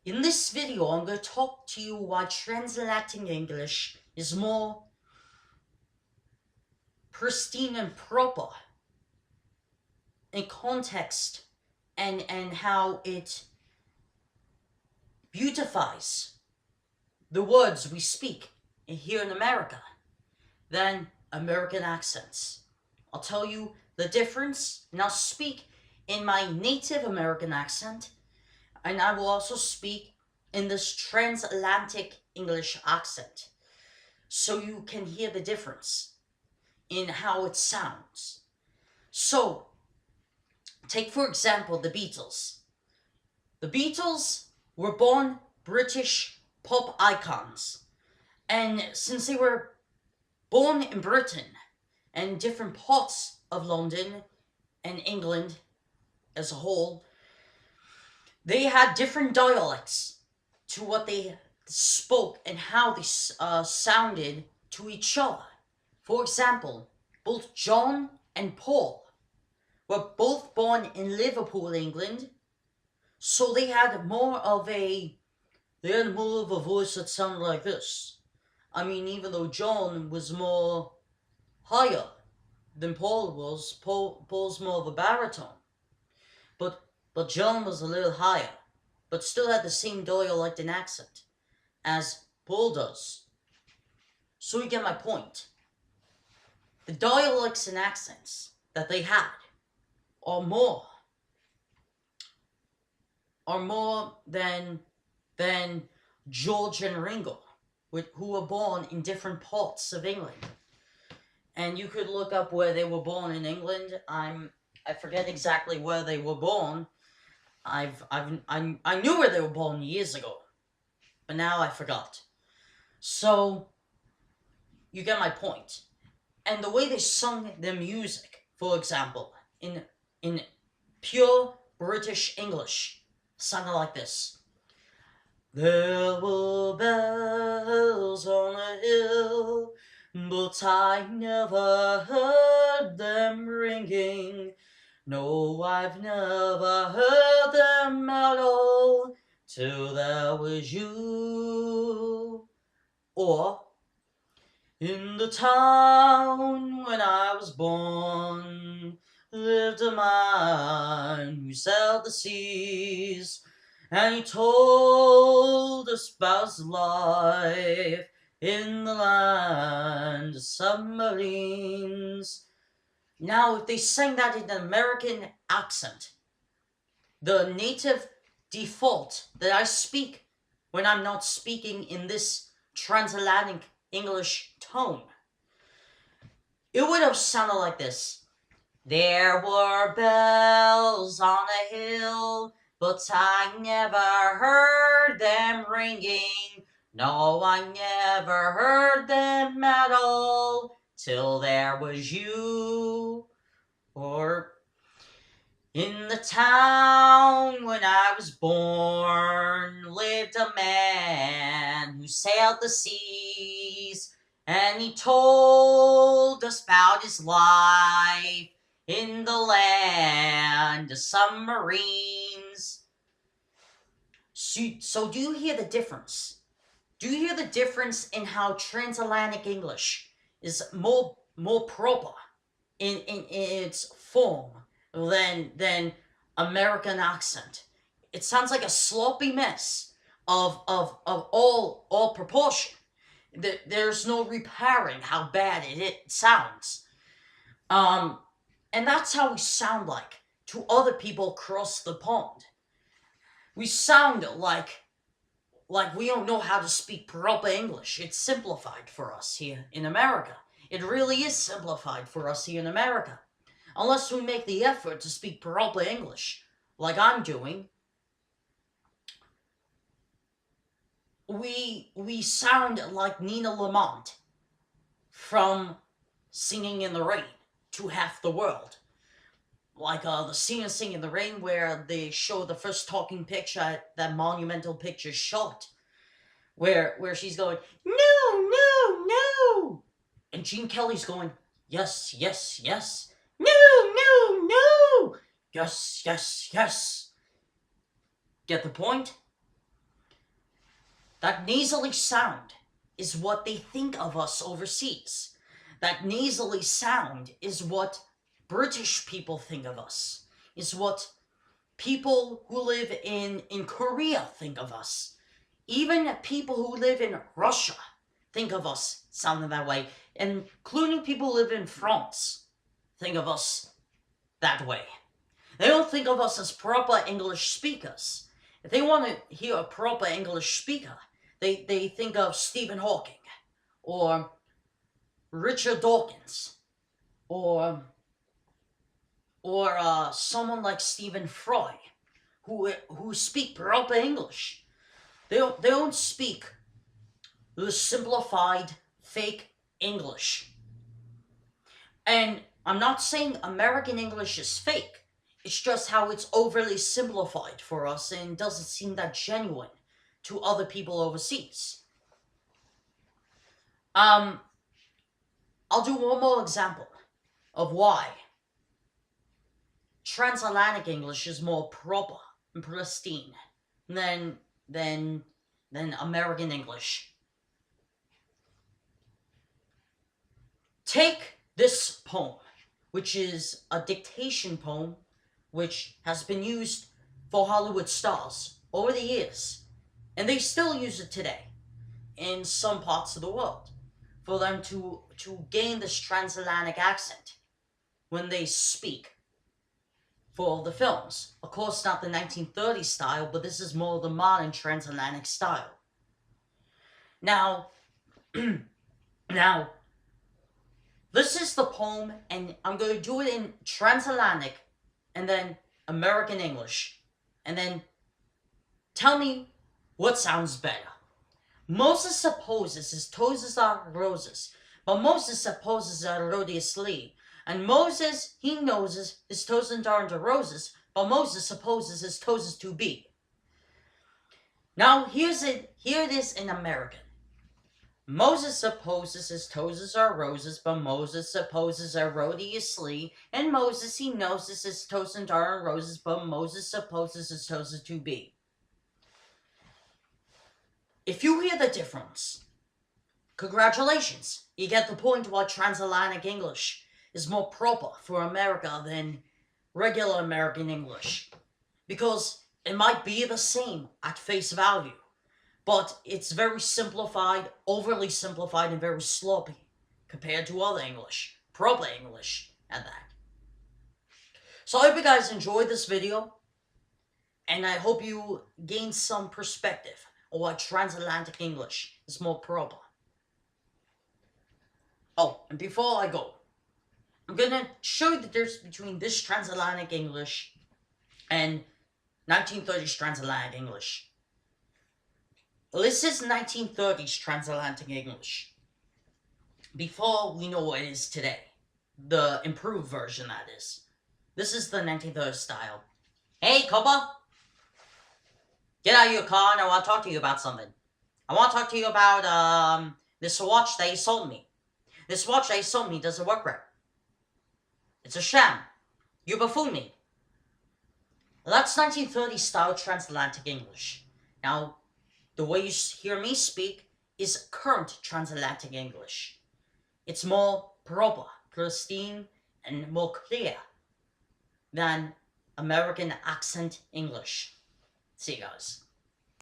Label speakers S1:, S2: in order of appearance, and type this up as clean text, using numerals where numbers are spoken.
S1: In this video, I'm going to talk to you why translating English is more pristine and proper in context and how it beautifies the words we speak here in America than American accents. I'll tell you the difference, and I'll speak in my native American accent, and I will also speak in this transatlantic English accent so you can hear the difference in how it sounds. So, take for example the Beatles. The Beatles were born British pop icons, and since they were born in Britain and different parts of London and England as a whole, they had different dialects to what they spoke and how they sounded to each other. For example, both John and Paul were both born in Liverpool, England, so they had more of a voice that sounded like this. I mean, even though John was more higher than Paul was, Paul's more of a baritone. But John was a little higher, but still had the same dialect and accent as Paul does. So you get my point. The dialects and accents that they had are more than George and Ringo, who were born in different parts of England. And you could look up where they were born in England. I forget exactly where they were born. I knew where they were born years ago, but now I forgot. So you get my point. And the way they sung their music, for example, in pure British English, sounded like this. There were bells on a hill, but I never heard them ringing. No, I've never heard them at all, till there was you. Or, in the town when I was born, lived a man who sailed the seas, and he told us about his life in the land of submarines. Now, if they sang that in an American accent, the native default that I speak when I'm not speaking in this transatlantic English tone, it would have sounded like this. There were bells on a hill, but I never heard them ringing. No, I never heard them at all, till there was you. Or, in the town when I was born, lived a man who sailed the seas, and he told us about his life in the land of submarines. So do you hear the difference? Do you hear the difference in how transatlantic English is more proper in its form than American accent? It sounds like a sloppy mess of all proportion. There's no repairing how bad it sounds. And that's how we sound like to other people across the pond. We sound like we don't know how to speak proper English. It's simplified for us here in America. It really is simplified for us here in America. Unless we make the effort to speak proper English, like I'm doing, we sound like Nina Lamont from Singing in the Rain to Half the World. Like the scene of Singing in the Rain where they show the first talking picture, that monumental picture shot, where she's going, no, no, no! And Gene Kelly's going, yes, yes, yes. No, no, no! Yes, yes, yes. Get the point? That nasally sound is what they think of us overseas. That nasally sound is what British people think of us, is what people who live in Korea think of us. Even people who live in Russia think of us sounding that way, including people who live in France think of us that way. They don't think of us as proper English speakers. If they want to hear a proper English speaker, they think of Stephen Hawking, or Richard Dawkins, or someone like Stephen Fry, who speak proper English. They don't speak the simplified fake English. And I'm not saying American English is fake. It's just how it's overly simplified for us and doesn't seem that genuine to other people overseas. I'll do one more example of why transatlantic English is more proper and pristine than American English. Take this poem, which is a dictation poem which has been used for Hollywood stars over the years, and they still use it today in some parts of the world for them to gain this transatlantic accent when they speak for the films. Of course, not the 1930s style, but this is more the modern transatlantic style. Now, this is the poem, and I'm going to do it in transatlantic and then American English, and then tell me what sounds better. Moses supposes his toes are roses, but Moses supposes that Rhodiously. And Moses, he knows his toes aren't roses, but Moses supposes his toes is to be. Now, here it is in American. Moses supposes his toes are roses, but Moses supposes erroneously, and Moses, he knows his toes aren't roses, but Moses supposes his toes is to be. If you hear the difference, congratulations, you get the point why transatlantic English is more proper for America than regular American English. Because it might be the same at face value, but it's very simplified, overly simplified, and very sloppy compared to other English, proper English, at that. So I hope you guys enjoyed this video, and I hope you gain some perspective on why transatlantic English is more proper. Oh, and before I go, I'm gonna show you the difference between this transatlantic English and 1930s transatlantic English. This is 1930s transatlantic English. Before we know what it is today. The improved version, that is. This is the 1930s style. Hey, Copper! Get out of your car and I want to talk to you about something. I want to talk to you about, this watch that you sold me. This watch that you sold me doesn't work right. It's a sham. You buffooned me. That's 1930s style transatlantic English. Now, the way you hear me speak is current transatlantic English. It's more proper, pristine, and more clear than American accent English. See you guys.